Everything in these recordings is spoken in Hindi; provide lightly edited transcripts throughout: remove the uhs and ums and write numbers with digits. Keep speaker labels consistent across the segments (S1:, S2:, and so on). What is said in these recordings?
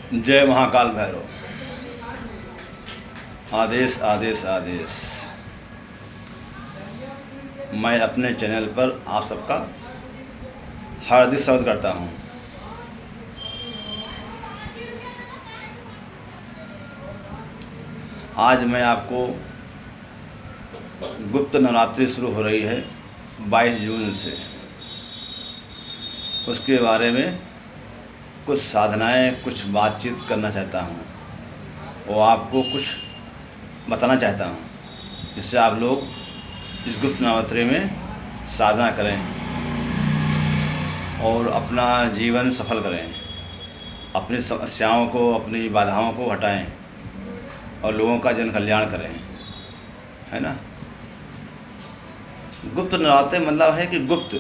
S1: जय महाकाल भैरव। आदेश आदेश आदेश। मैं अपने चैनल पर आप सबका हार्दिक स्वागत करता हूं। आज मैं आपको गुप्त नवरात्रि शुरू हो रही है 22 जून से, उसके बारे में कुछ साधनाएं, कुछ बातचीत करना चाहता हूं और आपको कुछ बताना चाहता हूं, जिससे आप लोग इस गुप्त नवरात्रि में साधना करें और अपना जीवन सफल करें, अपनी समस्याओं को, अपनी बाधाओं को हटाएं और लोगों का जन कल्याण करें, है ना। गुप्त नवरात्रि मतलब है कि गुप्त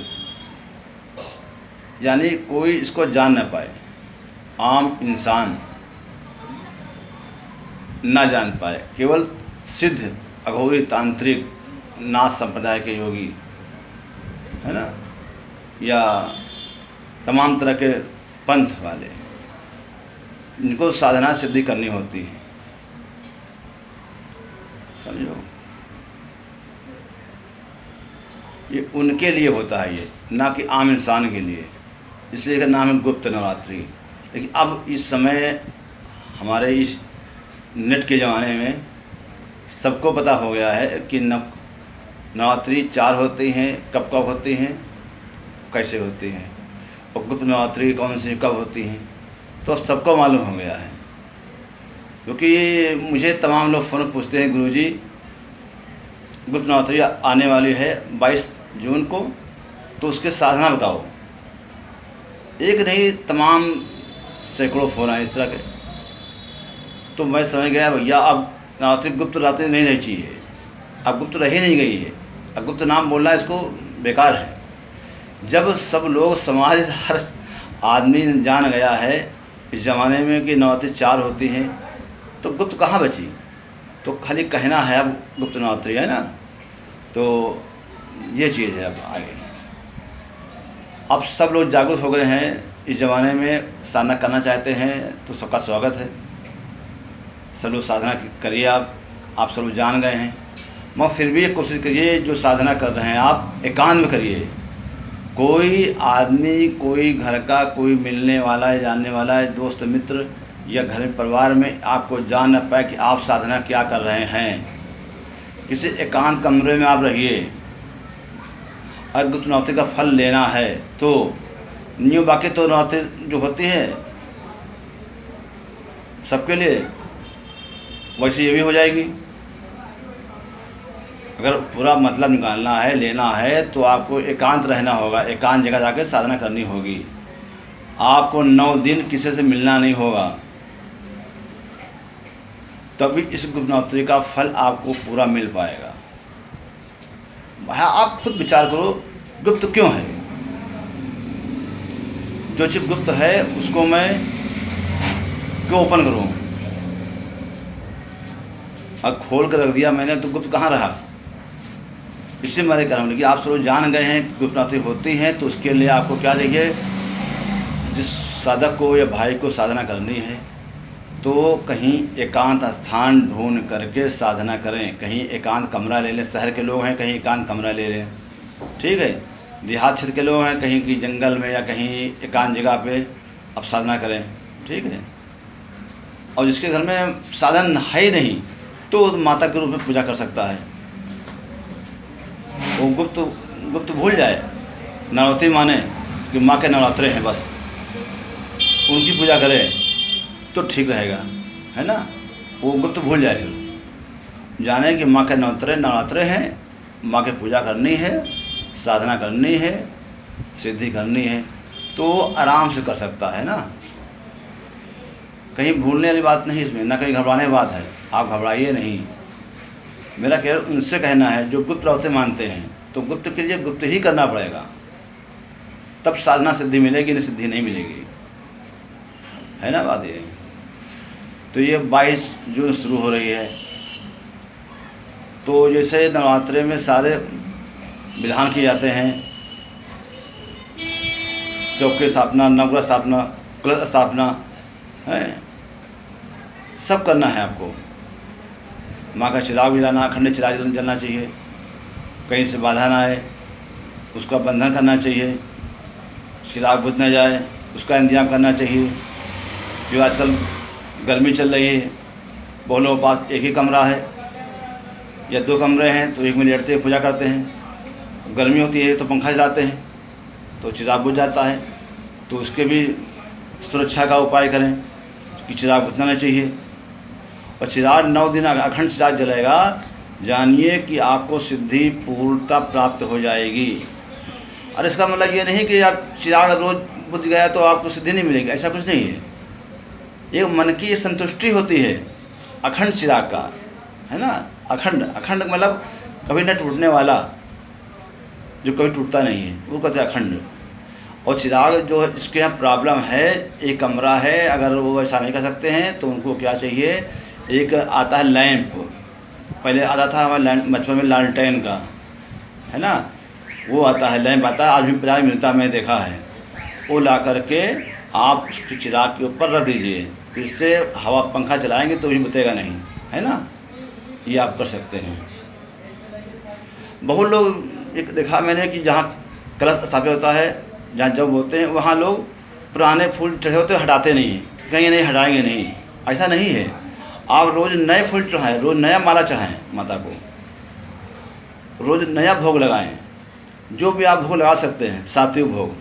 S1: यानी कोई इसको जान न पाए, आम इंसान ना जान पाए, केवल सिद्ध, अघोरी, तांत्रिक, नाथ संप्रदाय के योगी, है ना, या तमाम तरह के पंथ वाले, इनको साधना सिद्धि करनी होती है, समझो। ये उनके लिए होता है, ये ना कि आम इंसान के लिए, इसलिए का नाम है गुप्त नवरात्रि। लेकिन अब इस समय हमारे इस नेट के ज़माने में सबको पता हो गया है कि नवरात्रि 4 होती हैं, कब कब होती हैं, कैसे होती हैं, और गुप्त नवरात्रि कौन सी कब होती हैं, तो सबको मालूम हो गया है। क्योंकि मुझे तमाम लोग फ़ोन पूछते हैं, गुरुजी गुप्त नवरात्रि आने वाली है 22 जून को, तो उसके साधना बताओ। एक नहीं, तमाम सैकड़ों फ़ोन आए इस तरह के। तो मैं समझ गया भैया अब नवरात्रि गुप्त रात्रि नहीं रहनी चाहिए, अब गुप्त रह ही नहीं गई है, अब गुप्त नाम बोलना इसको बेकार है। जब सब लोग, समाज, हर आदमी जान गया है इस ज़माने में कि नवरात्रि 4 होती हैं, तो गुप्त कहाँ बची। तो खाली कहना है अब गुप्त नवरात्रि, है ना। तो ये चीज़ है अब आगे। अब सब लोग जागरूक हो गए हैं इस ज़माने में, साधना करना चाहते हैं तो सबका स्वागत है। सब लोग साधना करिए। आप सब लोग जान गए हैं, मगर फिर भी कोशिश करिए, जो साधना कर रहे हैं आप एकांत में करिए। कोई आदमी, कोई घर का कोई मिलने वाला है, जानने वाला है, दोस्त मित्र या घर में परिवार में आपको जान न पाए कि आप साधना क्या कर रहे हैं। किसी एकांत कमरे में आप रहिए। अगर गुप्त नवरात्रि का फल लेना है तो न्यू, बाकी तो नवरात्रि जो होती है सबके लिए, वैसे ये भी हो जाएगी। अगर पूरा मतलब निकालना है, लेना है, तो आपको एकांत रहना होगा, एकांत जगह जाकर साधना करनी होगी। आपको 9 दिन किसी से मिलना नहीं होगा, तभी इस गुप्त नवरात्रि का फल आपको पूरा मिल पाएगा। आप खुद विचार करो, गुप्त क्यों है। जो चीज़ गुप्त है उसको मैं क्यों ओपन करूं। अब खोल कर रख दिया मैंने तो गुप्त कहाँ रहा। इससे मेरे कह रहा हूँ कि आप सब जान गए हैं गुप्त नवरात्रि होती हैं, तो उसके लिए आपको क्या चाहिए। जिस साधक को या भाई को साधना करनी है तो कहीं एकांत स्थान ढूंढ करके साधना करें। कहीं एकांत कमरा ले लें, शहर के लोग हैं कहीं एकांत कमरा ले लें, ठीक है। देहात क्षेत्र के लोग हैं कहीं की जंगल में या कहीं एकांत जगह पे आप साधना करें, ठीक है। और जिसके घर में साधन है ही नहीं, तो माता के रूप में पूजा कर सकता है। वो गुप्त भूल जाए, नवरात्रि माने कि माँ के नवरात्रे हैं, बस उनकी पूजा करें तो ठीक रहेगा, है ना। वो गुप्त भूल जाए, फिर जाने कि माँ के नवरात्रे हैं, माँ की पूजा करनी है, साधना करनी है, सिद्धि करनी है, तो आराम से कर सकता है ना। कहीं भूलने वाली बात नहीं इसमें, ना कहीं घबराने की बात है। आप घबराइए नहीं। मेरा उनसे कहना है जो गुप्त नवरात्रि मानते हैं, तो गुप्त के लिए गुप्त ही करना पड़ेगा, तब साधना सिद्धि मिलेगी, नहीं सिद्धि नहीं मिलेगी, है ना बात ये। तो ये 22 जून शुरू हो रही है। तो जैसे नवरात्रि में सारे विधान किए जाते हैं, चौके स्थापना, नवग्रह स्थापना, कलश स्थापना है, सब करना है आपको। माँ का चिराग भी जलाना, अखंड चिराग जलना चाहिए, कहीं से बाधा ना आए, उसका बंधन करना चाहिए, चिराग बुझ न जाए उसका इंतजाम करना चाहिए। जो आजकल गर्मी चल रही है, बहुत लोगों के पास एक ही कमरा है या 2 कमरे हैं, तो एक में लेटते हैं, पूजा करते हैं। गर्मी होती है तो पंखा चलाते हैं तो चिराग बुझ जाता है। तो उसके भी सुरक्षा का उपाय करें कि चिराग बुझना नहीं चाहिए। और चिराग 9 दिन अखंड चिराग जलेगा, जानिए कि आपको सिद्धि पूर्णता प्राप्त हो जाएगी। और इसका मतलब ये नहीं कि आप चिराग रोज़ बुझ गया तो आपको सिद्धि नहीं मिलेगी, ऐसा कुछ नहीं है। एक मन की संतुष्टि होती है अखंड चिराग का, है ना। अखंड, अखंड मतलब कभी न टूटने वाला, जो कभी टूटता नहीं है, वो कहते हैं अखंड। और चिराग जो इसके यहाँ प्रॉब्लम है, एक कमरा है, अगर वो ऐसा नहीं कर सकते हैं तो उनको क्या चाहिए, एक आता है लैंप। पहले आता था हमारे बचपन में लालटेन का, है ना, वो आता है, लैंप आता है, आज भी बाजार में मिलता है, मैं देखा है। वो ला करके आप उसके चिराग के ऊपर रख दीजिए, तो इससे हवा पंखा चलाएंगे तो भी बुझेगा नहीं, है ना। ये आप कर सकते हैं। बहुत लोग एक देखा मैंने कि जहाँ कलश स्थापित होता है, जहाँ जब होते हैं, वहाँ लोग पुराने फूल चढ़े होते हटाते नहीं हैं, कहीं नहीं हटाएंगे नहीं, ऐसा नहीं है। आप रोज़ नए फूल चढ़ाएँ, रोज़ नया माला चढ़ाएँ माता को, रोज़ नया भोग लगाएं। जो भी आप भोग लगा सकते हैं, सात्विक भोग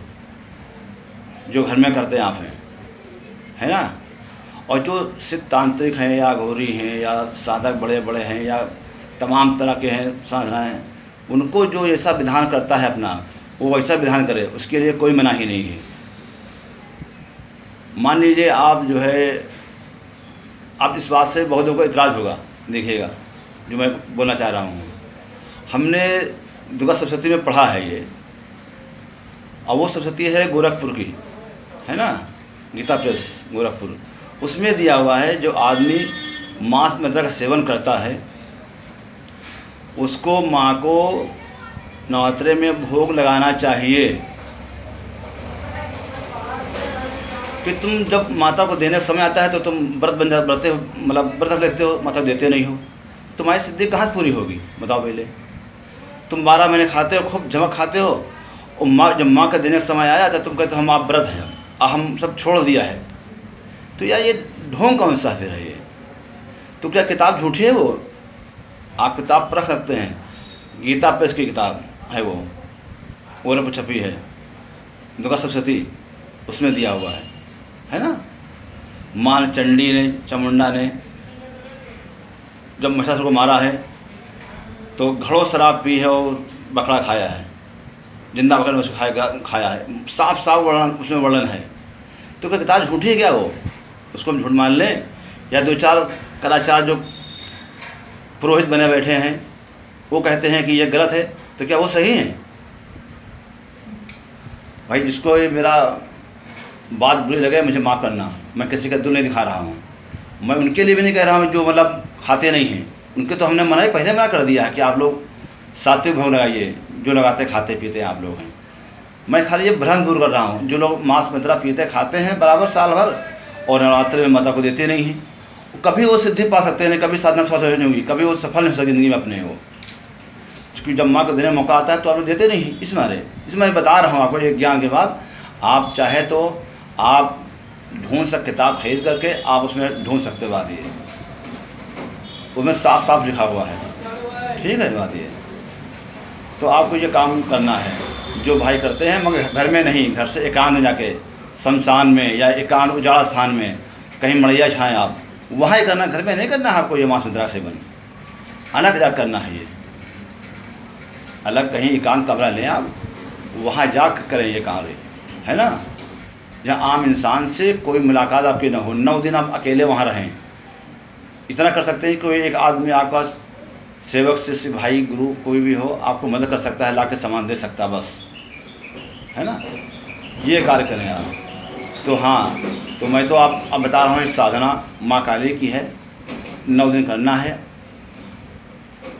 S1: जो घर में करते हैं आप हैं, है ना। और जो सिद्ध तांत्रिक हैं या घोरी हैं या साधक बड़े बड़े हैं या तमाम तरह के हैं साधनाएँ हैं, उनको जो ऐसा विधान करता है अपना, वो वैसा विधान करे, उसके लिए कोई मनाही नहीं है। मान लीजिए आप जो है, आप इस बात से बहुत लोगों को इतराज़ होगा, देखिएगा जो मैं बोलना चाह रहा हूँ। हमने दुर्गा सप्तशती में पढ़ा है ये, और वो सप्तशती है गोरखपुर की, है ना, गीता प्रेस गोरखपुर। उसमें दिया हुआ है जो आदमी मांस मदिरा का सेवन करता है, उसको माँ को नवरात्रे में भोग लगाना चाहिए। कि तुम जब माता को देने समय आता है तो तुम व्रते हो, मतलब व्रत लेते हो, माता देते नहीं हो, तुम्हारी सिद्धि कहाँ से पूरी होगी बताओ। पहले तुम 12 महीने खाते हो, खूब जमक खाते हो, और माँ जब माँ का देने समय आया तो तुम कहते हो हम आप व्रत हैं, हम सब छोड़ दिया है। तो यार ये ढोंग कौन सा फिर है ये। तो क्या किताब झूठी है वो? आप किताब पढ़ सकते हैं, गीता प्रेस की किताब है वो, गोरखपुर छपी है, दुर्गा सप्तशती, उसमें दिया हुआ है ना। माँ चंडी ने, चामुंडा ने जब महिषासुर को मारा है तो घड़ों शराब पी है और बकरा खाया है, जिंदा बकरा उसको खाया है, साफ साफ वर्णन उसमें वर्णन है। तो क्या किताब झूठी है क्या वो? उसको हम झूठ मान लें? या 2-4 कलाचार जो पुरोहित बने बैठे हैं वो कहते हैं कि ये गलत है, तो क्या वो सही है? भाई जिसको ये मेरा बात बुरी लगे मुझे माफ़ करना, मैं किसी का दिल नहीं दिखा रहा हूँ, मैं उनके लिए भी नहीं कह रहा हूँ जो मतलब खाते नहीं हैं, उनके तो हमने मना ही पहले मना कर दिया है कि आप लोग सात्विक भोग लगाइए, जो लगाते खाते पीते हैं आप लोग हैं। मैं खाली ये भ्रम दूर कर रहा हूँ, जो लोग मांस मदिरा पीते खाते हैं बराबर साल भर और नवरात्रि में माता को देते नहीं हैं, कभी वो सिद्धि पा सकते हैं, कभी साधना सफल नहीं होगी, कभी वो सफल नहीं हो सकती ज़िंदगी में अपने वो, क्योंकि जब माँ को देने मौका आता है तो आप लोग देते नहीं। इसमें बता रहा हूँ आपको एक ज्ञान के बाद। आप चाहे तो आप ढूंढ सकते, किताब खरीद करके आप उसमें ढूंढ सकते बात ये, उसमें साफ साफ लिखा हुआ है, ठीक है बात ये। तो आपको ये काम करना है जो भाई करते हैं, मगर घर में नहीं, घर से एकांत में जाके शमशान में या एकांत उजाड़ा स्थान में कहीं मड़ैया छाएँ आप, वहाँ ही करना, घर में नहीं करना है आपको ये मांस मदिरा सेवन, अलग जा करना है ये, अलग कहीं एकांत कमरा लें आप, वहाँ जा करें ये कार्य, है ना, जहाँ आम इंसान से कोई मुलाकात आपकी ना हो। 9 दिन आप अकेले वहाँ रहें। इतना कर सकते हैं, कोई एक आदमी आपका सेवक शिष्य भाई गुरु कोई भी हो, आपको मदद कर सकता है, ला के सामान दे सकता है बस, है ना, ये कार्य करें आप। तो हाँ, तो मैं तो आप अब बता रहा हूँ, इस साधना माँ काली की है, 9 दिन करना है।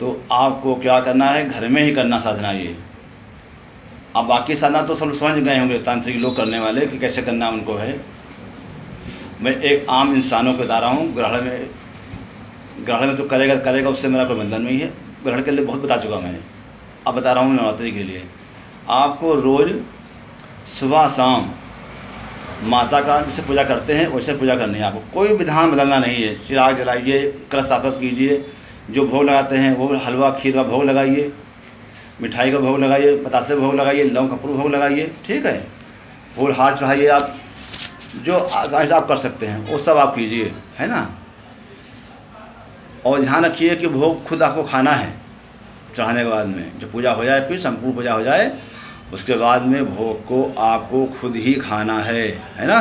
S1: तो आपको क्या करना है, घर में ही करना साधना ये। अब बाकी साधना तो सब समझ गए होंगे तांत्रिक लोग करने वाले कि कैसे करना उनको है। मैं एक आम इंसानों को बता रहा हूँ। ग्रहण में तो करेगा उससे मेरा कोई बंधन नहीं है। ग्रहण के लिए बहुत बता चुका मैं, अब बता रहा हूँ नवरात्रि के लिए। आपको रोज़ सुबह शाम माता का जैसे पूजा करते हैं वैसे पूजा करनी है आपको, कोई विधान बदलना नहीं है। चिराग जलाइए, कलश स्थापित कीजिए, जो भोग लगाते हैं वो हलवा खीर का भोग लगाइए, मिठाई का भोग लगाइए, बतासे भोग लगाइए, लौंग कपूर भोग लगाइए, ठीक है। फूल हार चढ़ाइए, आप जो आसानी से आप कर सकते हैं वो सब आप कीजिए, है ना। और ध्यान रखिए कि भोग खुद आपको खाना है चढ़ाने के बाद में, जो पूजा हो जाए, फिर संपूर्ण पूजा हो जाए उसके बाद में भोग को आपको खुद ही खाना है ना।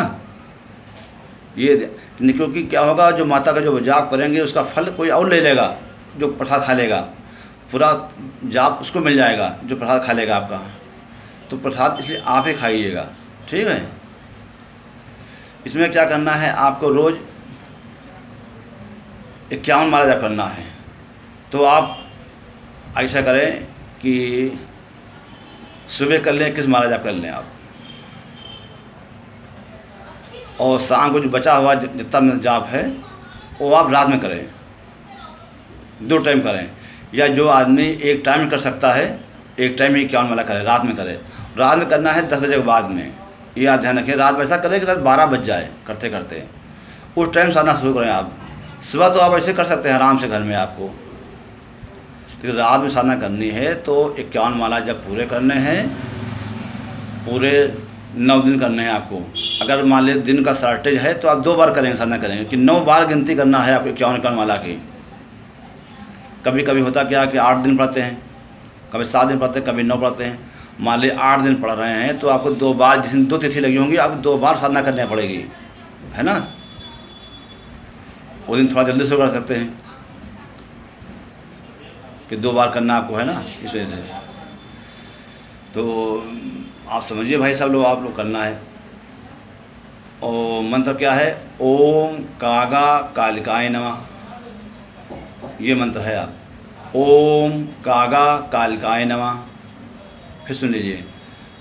S1: ये क्योंकि क्या होगा, जो माता का जो जाप करेंगे उसका फल कोई और ले लेगा, जो प्रसाद खा लेगा, पूरा जाप उसको मिल जाएगा जो प्रसाद खा लेगा आपका। तो प्रसाद इसलिए आप ही खाइएगा, ठीक है। इसमें क्या करना है, आपको रोज़ 51 माला जाप करना है। तो आप ऐसा करें कि सुबह कर लें, किस माला जाप कर लें आप, और शाम को जो बचा हुआ जितना जाप है वो आप रात में करें, 2 टाइम करें। या जो आदमी एक टाइम में कर सकता है, एक टाइम ही 51 माला करे, रात में करे। रात में करना है 10 बजे के बाद में, ये आप ध्यान रखें। रात वैसा करें कि रात 12 बज जाए करते करते, उस टाइम साधना शुरू करें आप। सुबह तो आप ऐसे कर सकते हैं आराम से घर में आपको, लेकिन रात में साधना करनी है तो 51 माला जब पूरे करने हैं, पूरे 9 दिन करने हैं आपको। अगर मान लीजिए दिन का शॉर्टेज है तो आप 2 बार करेंगे, साधना करेंगे कि 9 बार गिनती करना है आपको 51 माला की। कभी कभी होता क्या कि 8 दिन पढ़ते हैं, कभी 7 दिन पढ़ते हैं, कभी 9 पढ़ते हैं। मान लीजिए 8 दिन पढ़ रहे हैं तो आपको 2 बार, जिस दिन 2 तिथि लगी होंगी, आपको 2 बार साधना करनी पड़ेगी, है ना। वो दिन थोड़ा जल्दी से कर सकते हैं कि 2 बार करना आपको, है ना, इस वजह से। तो आप समझिए भाई सब लोग, आप लोग करना है। और मंत्र क्या है, ओम कागा कालिकाय नमः, ये मंत्र है। आप ओम कागा कालिकाय नमः, फिर सुन लीजिए,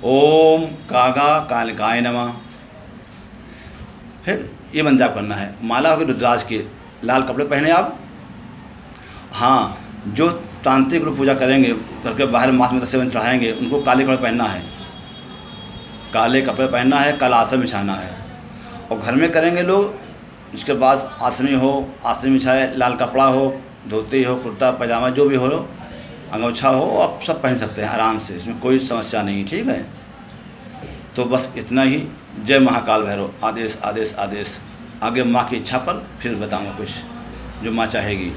S1: ओम कागा कालिकाय नमः। फिर ये मंत्र आप करना है। माला होगी रुद्राज की, लाल कपड़े पहने आप। हाँ, जो तांत्रिक लोग पूजा करेंगे, घर के बाहर मास में सेवन चढ़ाएंगे, उनको काले कपड़े पहनना है, काले कपड़े पहनना है, काला आसन बिछाना है। और घर में करेंगे लोग, इसके बाद आसनी हो, आसनी बिछाए, लाल कपड़ा हो, धोती हो, कुर्ता पैजामा जो भी हो, अंगोछा हो, आप सब पहन सकते हैं आराम से, इसमें कोई समस्या नहीं, ठीक है। तो बस इतना ही। जय महाकाल भैरव। आदेश आदेश आदेश। आगे माँ की इच्छा पर फिर बताऊँगा कुछ जो माँ चाहेगी।